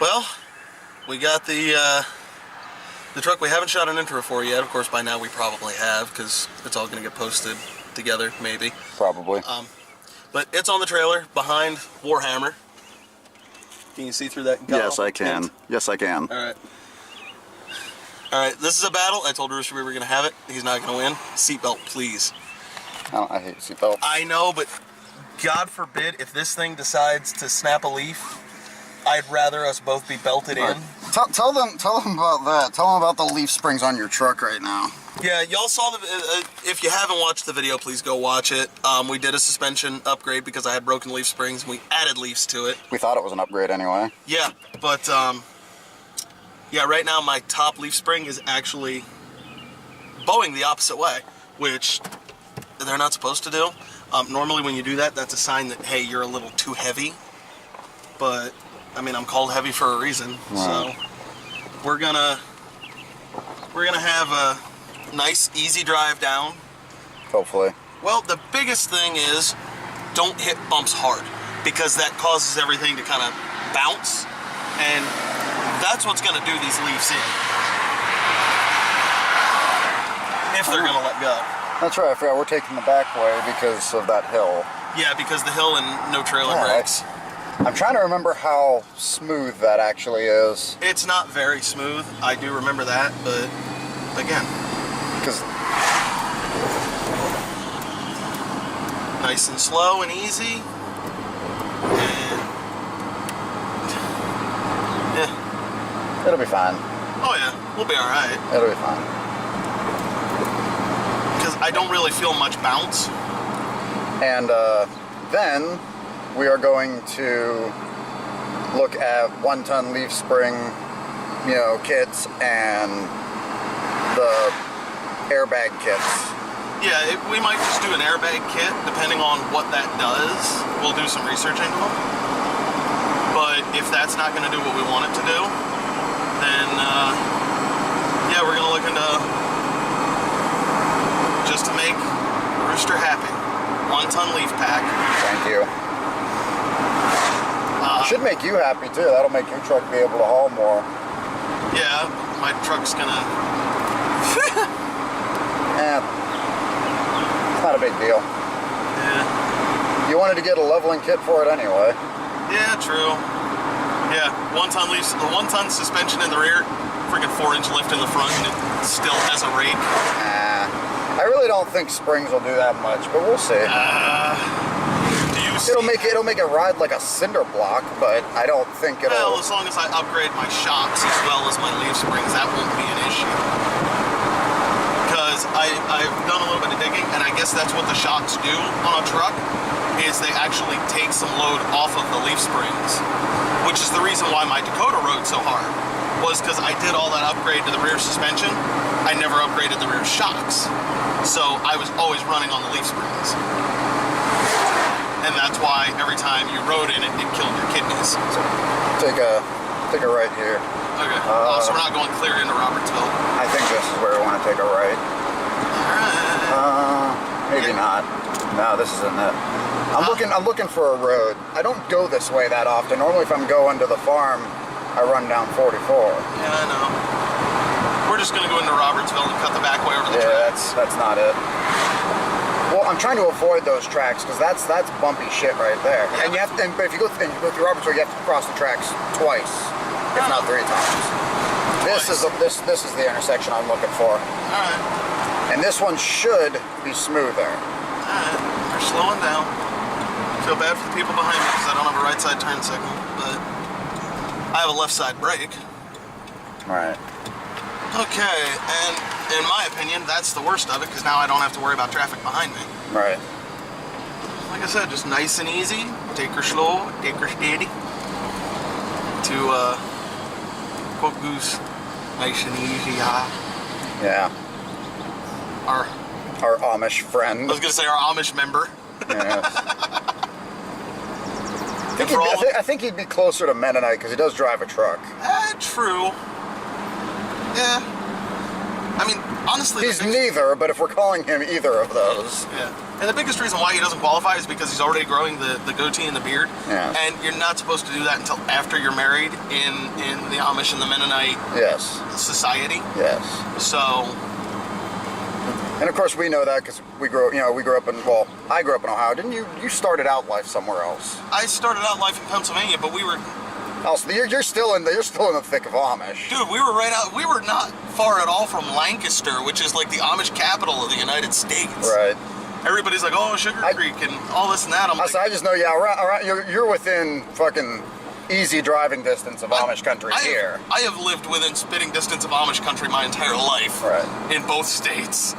Well, we got the truck we haven't shot an intro for yet. Of course, by now we probably have, because it's all going to get posted together, maybe. Probably. But it's on the trailer behind Warhammer. Can you see through that? Yes, I can. Hint? Yes, I can. All right, this is a battle. I told Rooster we were going to have it. He's not going to win. Seatbelt, please. Oh, I hate seatbelts. I know, but God forbid if this thing decides to snap a leaf, I'd rather us both be belted in. Tell them about that. Tell them about the leaf springs on your truck right now. Yeah, y'all saw the. If you haven't watched the video, please go watch it. We did a suspension upgrade because I had broken leaf springs. And we added leaves to it. We thought it was an upgrade anyway. Yeah, but yeah, right now my top leaf spring is actually bowing the opposite way, which they're not supposed to do. Normally, when you do that, that's a sign that hey, you're a little too heavy. But I mean, I'm called heavy for a reason, right. So we're gonna have a nice, easy drive down. Hopefully. Well, the biggest thing is don't hit bumps hard, because that causes everything to kind of bounce, and that's what's gonna do these leaves in. If they're gonna let go. That's right. I forgot we're taking the back way because of that hill. Yeah, because the hill and no trailer brakes. I'm trying to remember how smooth that actually is. It's not very smooth. I do remember that, but again, because nice and slow and easy. And yeah, it'll be fine. Oh yeah, we'll be all right. It'll be fine. Because I don't really feel much bounce. And then we are going to look at 1-ton leaf spring, kits and the airbag kits. Yeah, we might just do an airbag kit, depending on what that does. We'll do some research into them. But if that's not going to do what we want it to do, then yeah, we're going to look into just to make Rooster happy. 1-ton leaf pack. Thank you. Should make you happy too. That'll make your truck be able to haul more. Yeah, my truck's gonna. Yeah, it's not a big deal. Yeah. You wanted to get a leveling kit for it anyway. Yeah, true. Yeah, 1-ton leaves, the 1-ton suspension in the rear, freaking 4-inch lift in the front, and it still has a rake. I really don't think springs will do that much, but we'll see. It'll make it ride like a cinder block, but I don't think it'll. Well, as long as I upgrade my shocks as well as my leaf springs, that won't be an issue. Because I've done a little bit of digging, and I guess that's what the shocks do on a truck, is they actually take some load off of the leaf springs, which is the reason why my Dakota rode so hard, was because I did all that upgrade to the rear suspension. I never upgraded the rear shocks, so I was always running on the leaf springs. And that's why every time you rode in it, it killed your kidneys. So take a right here. Okay. So we're not going clear into Robertsville. I think this is where we want to take a right. Alright. Maybe not. No, this isn't it. I'm looking for a road. I don't go this way that often. Normally, if I'm going to the farm, I run down 44. Yeah, I know. We're just gonna go into Robertsville and cut the back way over the track. Yeah, that's not it. Well, I'm trying to avoid those tracks because that's bumpy shit right there. Yeah, and you have to, but if you go through Robertsville, you have to cross the tracks twice, if not 3 times. This is the intersection I'm looking for. All right. And this one should be smoother. All right. We're slowing down. Feel bad for the people behind me because I don't have a right side turn signal, but I have a left side brake. All right. Okay, and in my opinion, that's the worst of it, because now I don't have to worry about traffic behind me. Right. Like I said, just nice and easy, take her slow, take her steady. To, quote Goose, nice and easy, Yeah. Our Amish friend. I was going to say our Amish member. Yes. I think he'd be closer to Mennonite, because he does drive a truck. True. Yeah. I mean, Honestly, He's neither, but if we're calling him either of those. Yeah. And the biggest reason why he doesn't qualify is because he's already growing the goatee and the beard. Yeah. And you're not supposed to do that until after you're married in the Amish and the Mennonite society. Yes. So. And of course we know that because we grew up in, well, I grew up in Ohio. Didn't you? You started out life somewhere else. I started out life in Pennsylvania, but we were. Oh, so you're still in the thick of Amish. Dude, we were right out. We were not far at all from Lancaster, which is like the Amish capital of the United States. Right. Everybody's like, oh, Sugar Creek and all this and that. I just know, around, you're within fucking easy driving distance of Amish country here. I have lived within spitting distance of Amish country my entire life. Right. In both states.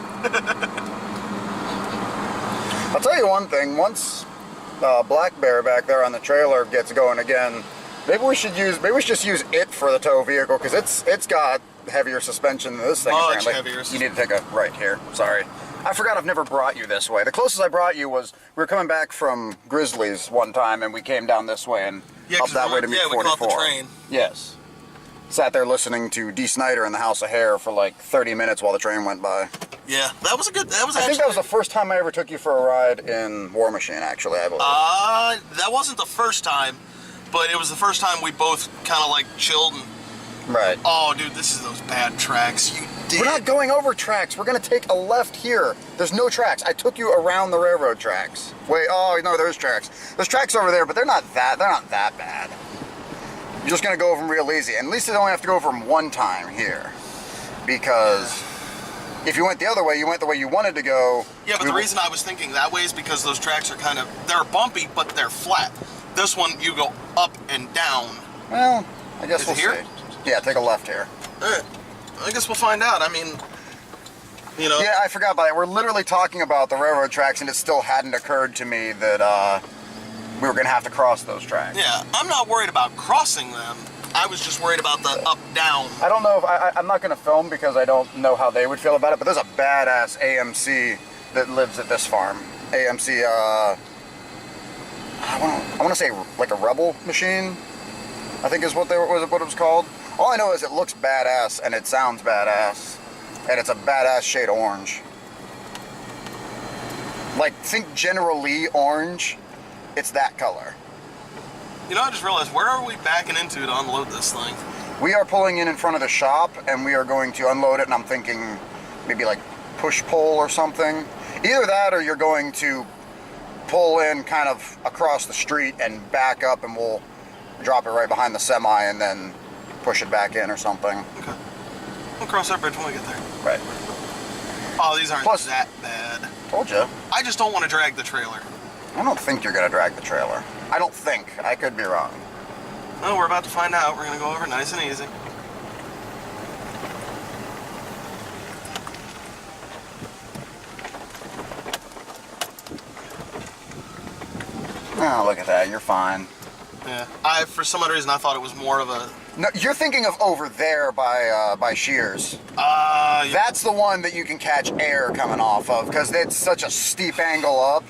I'll tell you one thing. Once Black Bear back there on the trailer gets going again, maybe we should just use it for the tow vehicle because it's got heavier suspension than this thing. Much apparently. heavier. You need to take a right here. Sorry. I forgot I've never brought you this way. The closest I brought you was we were coming back from Grizzlies one time and we came down this way and up that way to meet 44. We caught the train. Yes. Sat there listening to Dee Snider in the House of Hair for like 30 minutes while the train went by. Yeah, I think that was the first time I ever took you for a ride in War Machine, actually, I believe. That wasn't the first time, but it was the first time we both kind of like chilled and... Right. Oh, dude, this is those bad tracks. You did. We're not going over tracks. We're going to take a left here. There's no tracks. I took you around the railroad tracks. Wait, oh, no, there's tracks. There's tracks over there, but they're not that bad. You're just going to go over them real easy. And at least you only have to go over them one time here. Because if you went the other way, you went the way you wanted to go. Yeah, but the reason I was thinking that way is because those tracks are they're bumpy, but they're flat. This one, you go up and down. Well, I guess we'll see. Yeah, take a left here. Alright. I guess we'll find out. I mean, Yeah, I forgot about it. We're literally talking about the railroad tracks, and it still hadn't occurred to me that we were going to have to cross those tracks. Yeah, I'm not worried about crossing them. I was just worried about the up-down. I don't know if... I'm not going to film because I don't know how they would feel about it, but there's a badass AMC that lives at this farm. AMC, I want to say like a Rebel machine, I think is what it was called. All I know is it looks badass and it sounds badass, and it's a badass shade of orange. Like, think General Lee orange, it's that color. You know, I just realized, where are we backing into to unload this thing? We are pulling in front of the shop and we are going to unload it, and I'm thinking maybe like push-pull or something. Either that or you're going to pull in kind of across the street and back up, and we'll drop it right behind the semi and then push it back in or something. Okay. We'll cross that bridge when we get there. Right. Oh, these aren't that bad. Told you. I just don't want to drag the trailer. I don't think you're going to drag the trailer. I don't think. I could be wrong. Well, we're about to find out. We're going to go over nice and easy. Oh, look at that. You're fine. Yeah. For some odd reason, I thought it was more of a... No, you're thinking of over there by Shears. Yeah. That's the one that you can catch air coming off of, because it's such a steep angle up,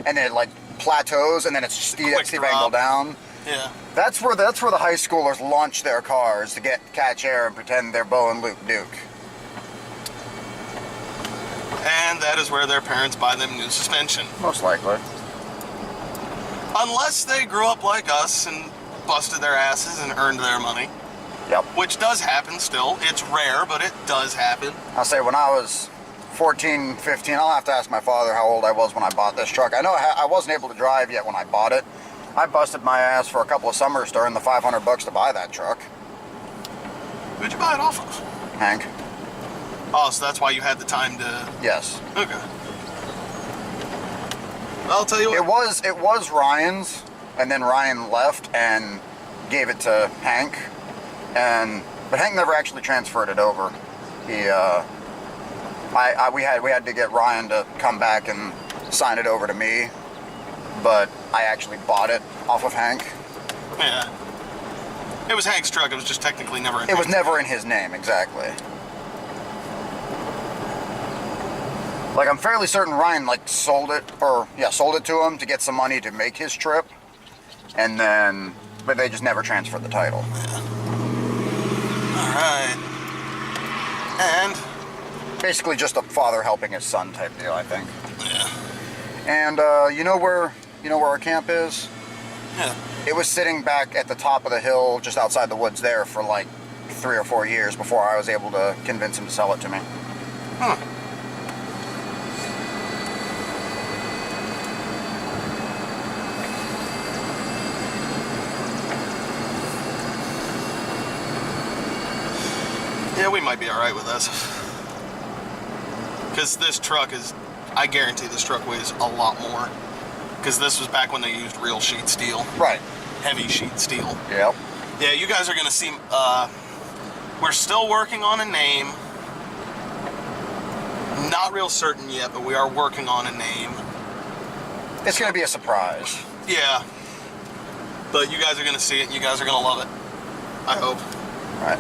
and then it like plateaus, and then it's steep angle down. Yeah. That's where the high schoolers launch their cars to catch air and pretend they're Bo and Luke Duke. And that is where their parents buy them new suspension. Most likely. Unless they grew up like us and busted their asses and earned their money. Yep. Which does happen still. It's rare, but it does happen. I'll say when I was 14, 15, I'll have to ask my father how old I was when I bought this truck. I know I wasn't able to drive yet when I bought it. I busted my ass for a couple of summers to earn the $500 to buy that truck. Who'd you buy it off of? Hank. Oh, so that's why you had the time to... Yes. Okay. I'll tell you what. It was Ryan's, and then Ryan left and gave it to Hank, but Hank never actually transferred it over. We had to get Ryan to come back and sign it over to me, but I actually bought it off of Hank. Yeah. It was Hank's truck. It was just technically never in It was never in his name, exactly. Like, I'm fairly certain Ryan, like, sold it to him to get some money to make his trip, but they just never transferred the title. Yeah. Alright. And Basically just a father helping his son type deal, I think. Yeah. And you know where our camp is? Yeah. It was sitting back at the top of the hill, just outside the woods there, for like 3 or 4 years before I was able to convince him to sell it to me. Huh. Yeah, we might be all right with this. Because this truck is, I guarantee this truck weighs a lot more. Because this was back when they used real sheet steel. Right. Heavy sheet steel. Yep. Yeah, you guys are going to see, we're still working on a name. Not real certain yet, but we are working on a name. It's going to be a surprise. Yeah. But you guys are going to see it, and you guys are going to love it. I hope. Right.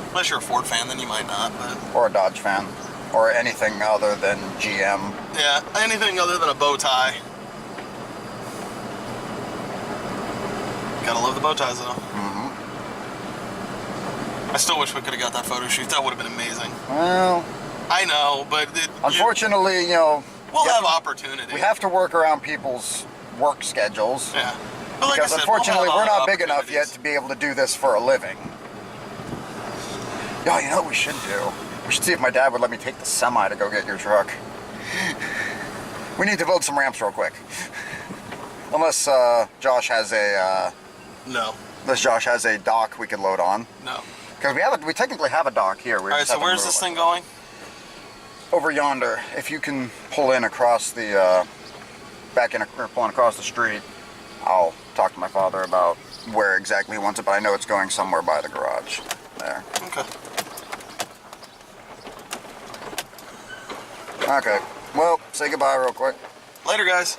Unless you're a Ford fan, then you might not, but... Or a Dodge fan. Or anything other than GM. Yeah, anything other than a bow tie. Gotta love the bow ties, though. Mm-hmm. I still wish we could have got that photo shoot. That would have been amazing. Well... I know, but... Unfortunately, you know... We'll have opportunity. We have to work around people's work schedules. Yeah. But like because I said, unfortunately, we'll we're have not big enough yet opportunities. to be able to do this for a living. Yo, you know what we should do? We should see if my dad would let me take the semi to go get your truck. We need to build some ramps real quick. Unless Josh has a... No. Unless Josh has a dock we could load on. No. Because we technically have a dock here. Alright, so where's this thing going? Over yonder. If you can pull in across the... pulling across the street, I'll talk to my father about where exactly he wants it, but I know it's going somewhere by the garage. There. Okay. Okay. Well, say goodbye real quick. Later, guys.